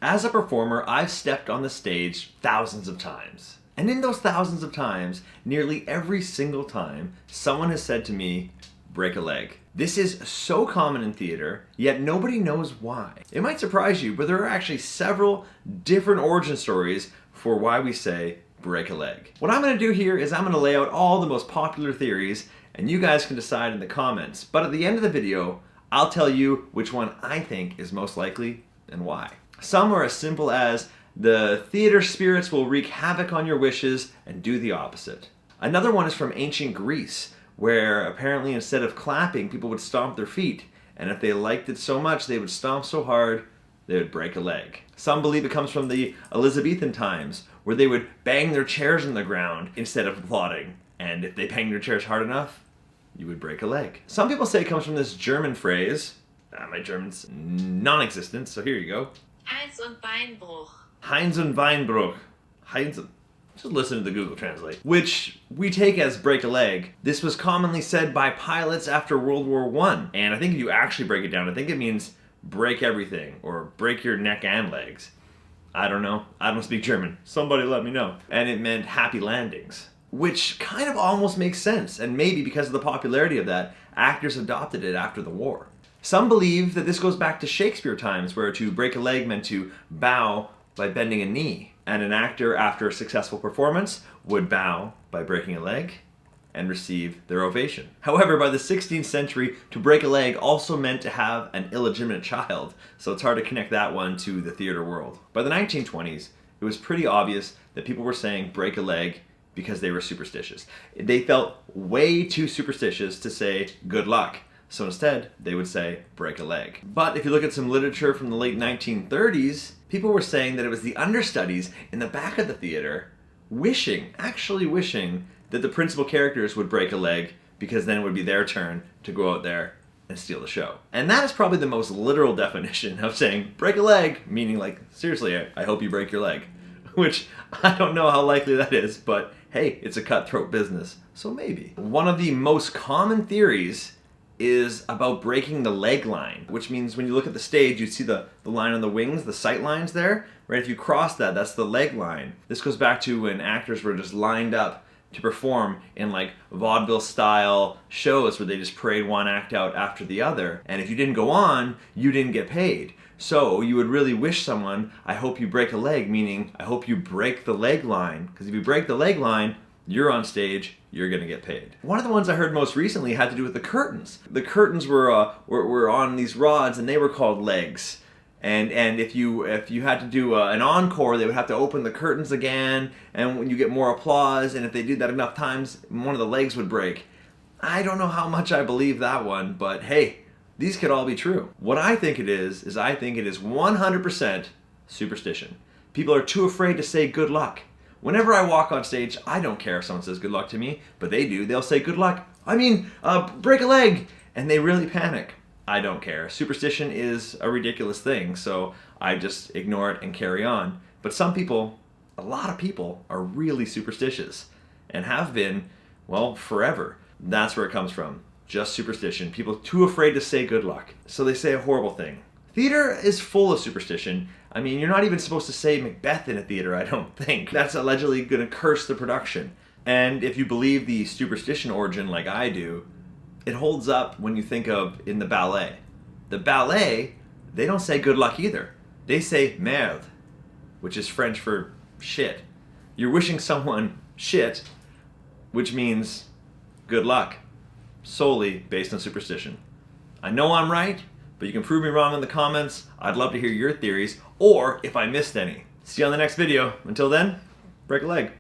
As a performer, I've stepped on the stage thousands of times. And in those thousands of times, nearly every single time, someone has said to me, break a leg. This is so common in theater, yet nobody knows why. It might surprise you, but there are actually several different origin stories for why we say break a leg. What I'm gonna do here is I'm gonna lay out all the most popular theories, and you guys can decide in the comments. But at the end of the video, I'll tell you which one I think is most likely and why. Some are as simple as the theater spirits will wreak havoc on your wishes and do the opposite. Another one is from ancient Greece, where apparently instead of clapping, people would stomp their feet, and if they liked it so much, they would stomp so hard, they would break a leg. Some believe it comes from the Elizabethan times, where they would bang their chairs on the ground instead of applauding, and if they banged their chairs hard enough, you would break a leg. Some people say it comes from this German phrase. My German's non-existent, so here you go. Heinz und Beinbruch. Heinz und Beinbruch. Heinz. Just listen to the Google Translate. Which we take as break a leg. This was commonly said by pilots after World War I. And I think if you actually break it down, I think it means break everything, or break your neck and legs. I don't know. I don't speak German. Somebody let me know. And it meant happy landings, which kind of almost makes sense. And maybe because of the popularity of that, actors adopted it after the war. Some believe that this goes back to Shakespeare times, where to break a leg meant to bow by bending a knee. And an actor, after a successful performance, would bow by breaking a leg and receive their ovation. However, by the 16th century, to break a leg also meant to have an illegitimate child, so it's hard to connect that one to the theater world. By the 1920s, it was pretty obvious that people were saying break a leg because they were superstitious. They felt way too superstitious to say good luck. So instead, they would say, break a leg. But if you look at some literature from the late 1930s, people were saying that it was the understudies in the back of the theater actually wishing that the principal characters would break a leg, because then it would be their turn to go out there and steal the show. And that is probably the most literal definition of saying break a leg, meaning like, seriously, I hope you break your leg. Which I don't know how likely that is, but hey, it's a cutthroat business, so maybe. One of the most common theories is about breaking the leg line, which means when you look at the stage, you see the line on the wings, the sight lines there, right? If you cross that, that's the leg line. This goes back to when actors were just lined up to perform in like vaudeville style shows where they just parade one act out after the other. And if you didn't go on, you didn't get paid. So you would really wish someone, I hope you break a leg, meaning I hope you break the leg line. Because if you break the leg line, you're on stage, you're gonna get paid. One of the ones I heard most recently had to do with the curtains. The curtains were on these rods, and they were called legs. And if you had to do an encore, they would have to open the curtains again, and when you get more applause, and if they did that enough times, one of the legs would break. I don't know how much I believe that one, but hey, these could all be true. What I think it is I think it is 100% superstition. People are too afraid to say good luck. Whenever I walk on stage, I don't care if someone says good luck to me, but they do. They'll say good luck. Break a leg. And they really panic. I don't care. Superstition is a ridiculous thing, so I just ignore it and carry on. But some people, a lot of people, are really superstitious and have been, well, forever. That's where it comes from. Just superstition. People too afraid to say good luck. So they say a horrible thing. Theater is full of superstition. I mean, you're not even supposed to say Macbeth in a theater, I don't think. That's allegedly gonna curse the production. And if you believe the superstition origin like I do, it holds up when you think of in the ballet. The ballet, they don't say good luck either. They say merde, which is French for shit. You're wishing someone shit, which means good luck, solely based on superstition. I know I'm right, but you can prove me wrong in the comments. I'd love to hear your theories, or if I missed any. See you on the next video. Until then, break a leg.